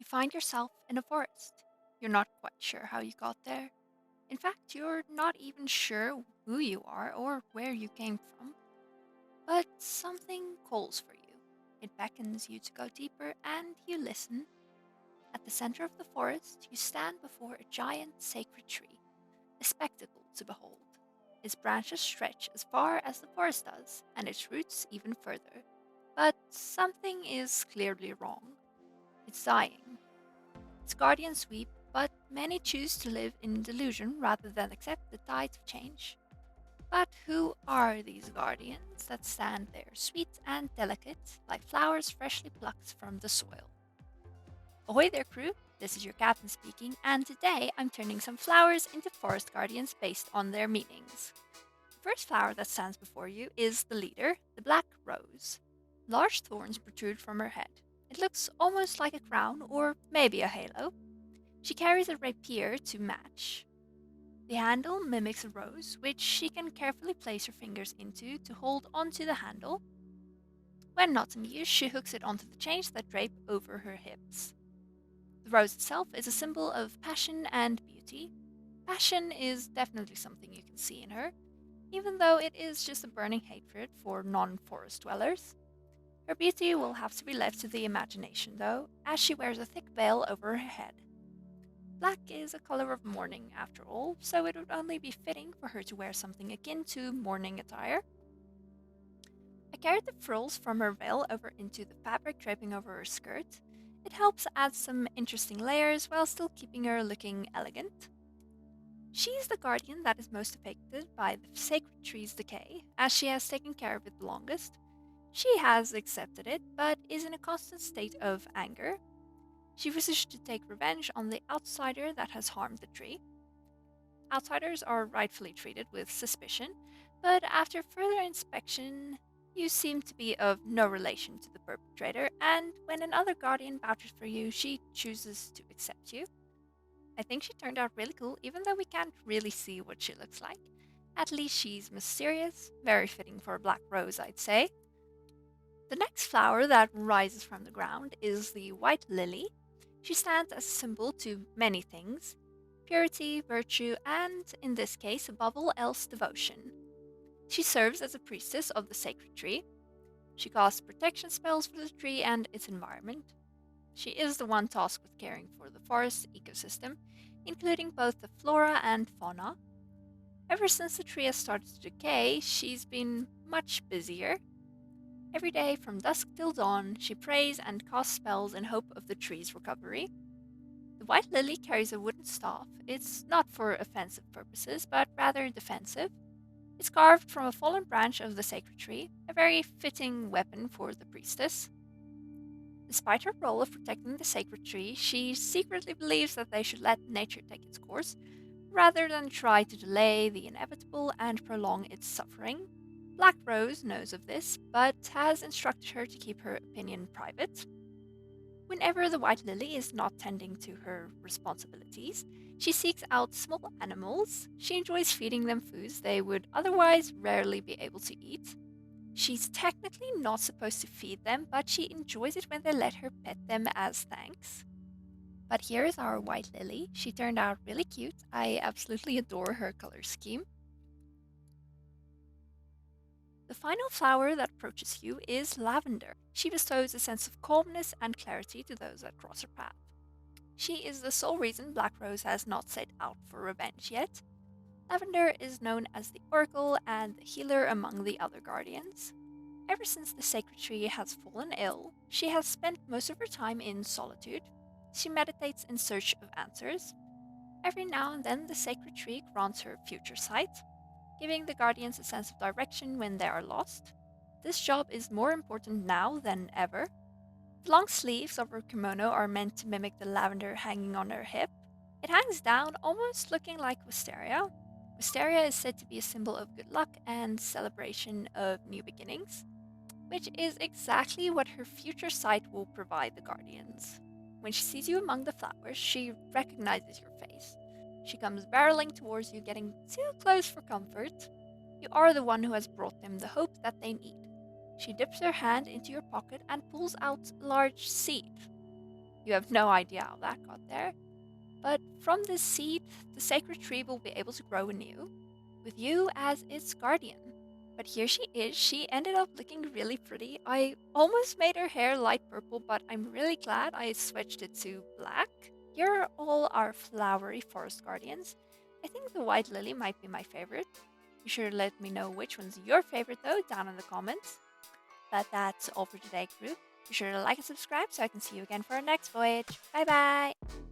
find yourself in a forest. You're not quite sure how you got there. In fact, you're not even sure who you are or where you came from. But something calls for you. It beckons you to go deeper and you listen. At the center of the forest, you stand before a giant sacred tree, a spectacle to behold. Its branches stretch as far as the forest does, and its roots even further. But something is clearly wrong. It's dying. Its guardians weep, but many choose to live in delusion rather than accept the tides of change. But who are these guardians that stand there, sweet and delicate, like flowers freshly plucked from the soil? Ahoy there, crew! This is your captain speaking, and today I'm turning some flowers into forest guardians based on their meanings. The first flower that stands before you is the leader, the black rose. Large thorns protrude from her head. It looks almost like a crown or maybe a halo. She carries a rapier to match. The handle mimics a rose, which she can carefully place her fingers into to hold onto the handle. When not in use, she hooks it onto the chains that drape over her hips. The rose itself is a symbol of passion and beauty. Passion is definitely something you can see in her, even though it is just a burning hatred for non-forest dwellers. Her beauty will have to be left to the imagination, though, as she wears a thick veil over her head. Black is a color of mourning, after all, so it would only be fitting for her to wear something akin to mourning attire. I carried the frills from her veil over into the fabric draping over her skirt. It helps add some interesting layers while still keeping her looking elegant. She is the guardian that is most affected by the sacred tree's decay, as she has taken care of it the longest. She has accepted it, but is in a constant state of anger. She wishes to take revenge on the outsider that has harmed the tree. Outsiders are rightfully treated with suspicion, but after further inspection, you seem to be of no relation to the perpetrator, and when another guardian vouches for you, she chooses to accept you. I think she turned out really cool, even though we can't really see what she looks like. At least she's mysterious, very fitting for a black rose, I'd say. The next flower that rises from the ground is the white lily. She stands as a symbol to many things: purity, virtue, and, in this case, above all else, devotion. She serves as a priestess of the sacred tree. She casts protection spells for the tree and its environment. She is the one tasked with caring for the forest ecosystem, including both the flora and fauna. Ever since the tree has started to decay, she's been much busier. Every day, from dusk till dawn, she prays and casts spells in hope of the tree's recovery. The white lily carries a wooden staff. It's not for offensive purposes, but rather defensive. It's carved from a fallen branch of the sacred tree, a very fitting weapon for the priestess. Despite her role of protecting the sacred tree, she secretly believes that they should let nature take its course, rather than try to delay the inevitable and prolong its suffering. Black Rose knows of this, but has instructed her to keep her opinion private. Whenever the white lily is not tending to her responsibilities, she seeks out small animals. She enjoys feeding them foods they would otherwise rarely be able to eat. She's technically not supposed to feed them, but she enjoys it when they let her pet them as thanks. But here is our white lily. She turned out really cute. I absolutely adore her color scheme. The final flower that approaches you is Lavender. She bestows a sense of calmness and clarity to those that cross her path. She is the sole reason Black Rose has not set out for revenge yet. Lavender is known as the Oracle and the healer among the other guardians. Ever since the sacred tree has fallen ill, she has spent most of her time in solitude. She meditates in search of answers. Every now and then, the sacred tree grants her future sight, giving the guardians a sense of direction when they are lost. This job is more important now than ever. The long sleeves of her kimono are meant to mimic the lavender hanging on her hip. It hangs down, almost looking like wisteria. Wisteria is said to be a symbol of good luck and celebration of new beginnings, which is exactly what her future sight will provide the guardians. When she sees you among the flowers, she recognizes your face. She comes barreling towards you, getting too close for comfort. You are the one who has brought them the hope that they need. She dips her hand into your pocket and pulls out a large seed. You have no idea how that got there. But from this seed, the sacred tree will be able to grow anew, with you as its guardian. But here she is. She ended up looking really pretty. I almost made her hair light purple, but I'm really glad I switched it to black. You're all our flowery forest guardians. I think the white lily might be my favorite. Be sure to let me know which one's your favorite though down in the comments. But that's all for today, Krew. Be sure to like and subscribe so I can see you again for our next voyage. Bye bye!